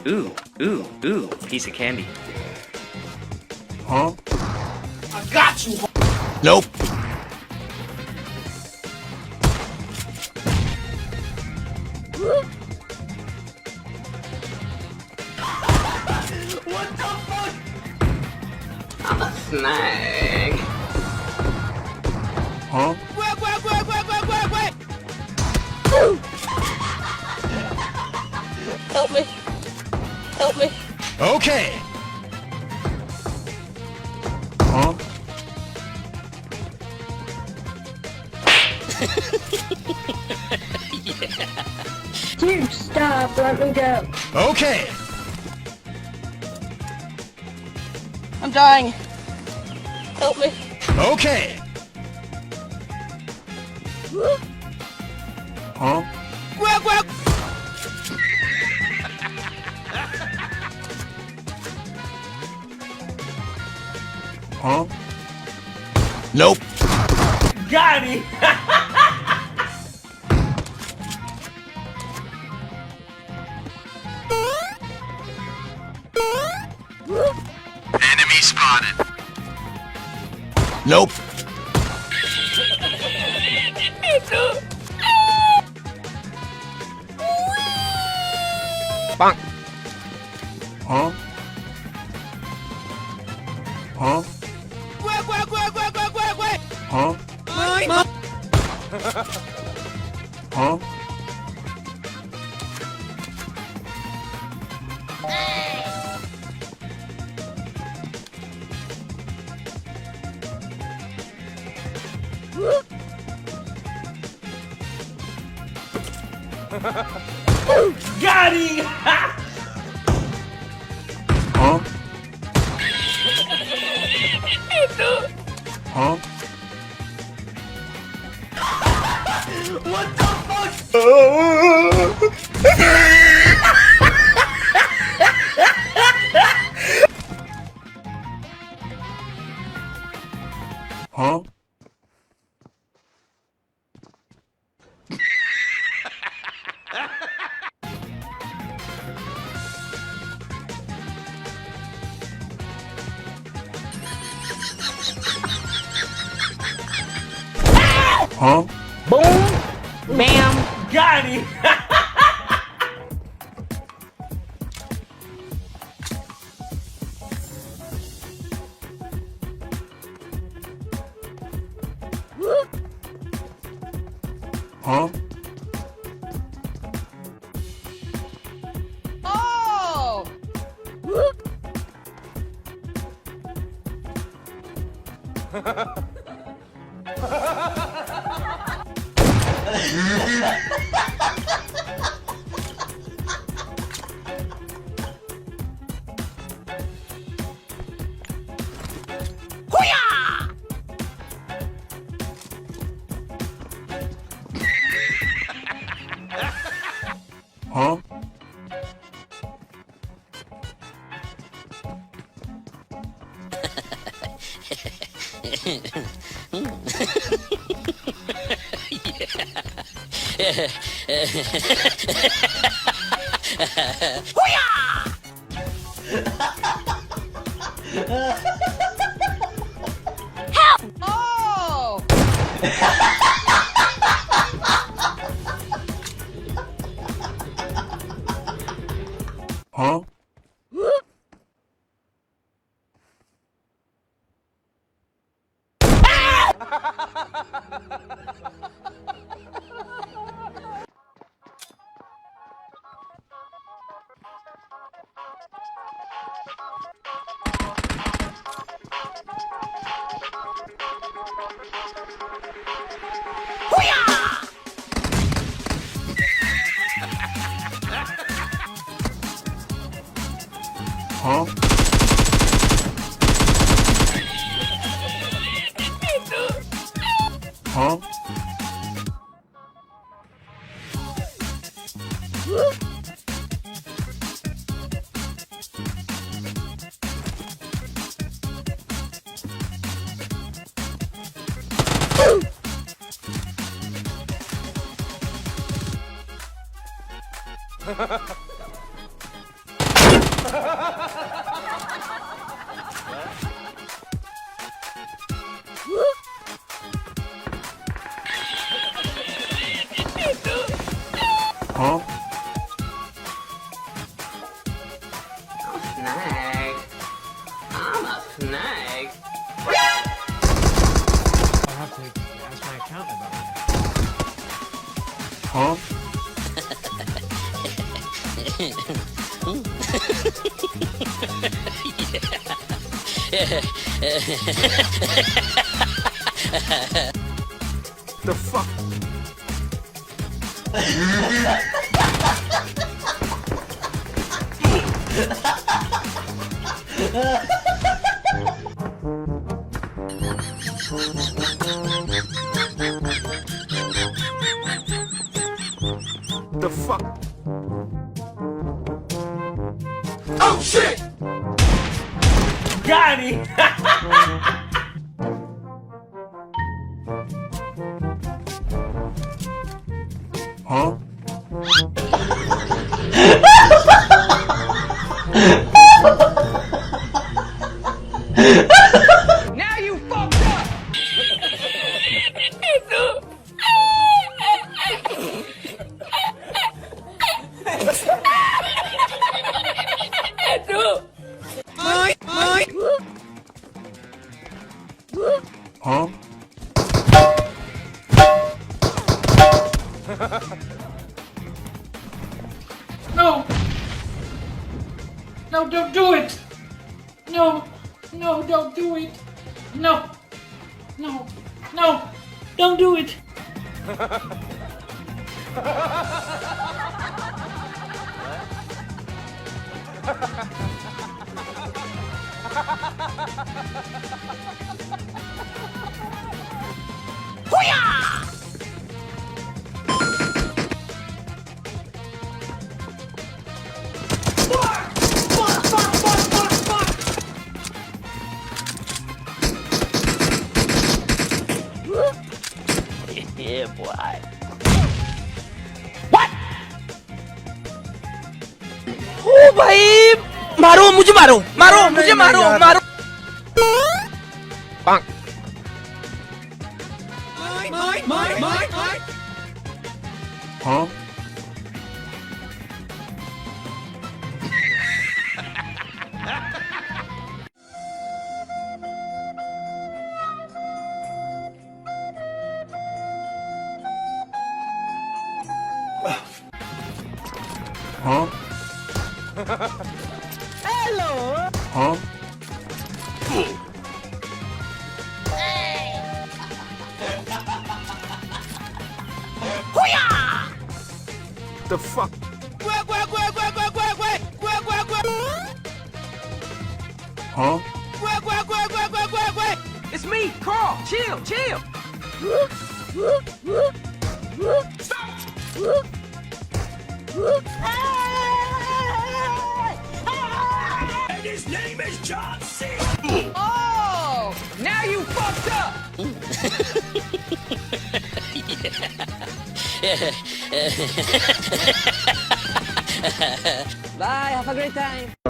Ooh, piece of candy. Huh? I got you. Nope. What the fuck? I'm a snag. Huh? Wait. Help me. Help me. Okay. Huh? Dude, stop. Let me go. Okay. I'm dying. Help me. Okay. Huh? Huh? Nope. Got him. Enemy spotted. Nope. Bonk. Huh? Huh? Huh? Huh? Got him. Huh? Huh? What the fuck? Huh? Huh? Boom. Bam. Got him. Huh? Oh. Huh? Oh. Huh? Huh? Huh? Huh? Snag. I'm a snag. I'll have to ask my accountant about that. Huh? The fuck? The fuck? Oh shit! Got him! Huh? Now you fucked up! Huh? No! No, don't do it! No! No, don't do it! No! No! No! Don't do it! Yeah, boy. ओ भाई मारो मुझे मारो मारो मुझे मारो मारो Huh? Huh? Hello. Huh? The fuck? Huh? It's me, Carl. Chill, chill. And his name is John C. Oh, now you fucked up. Bye. Have a great time.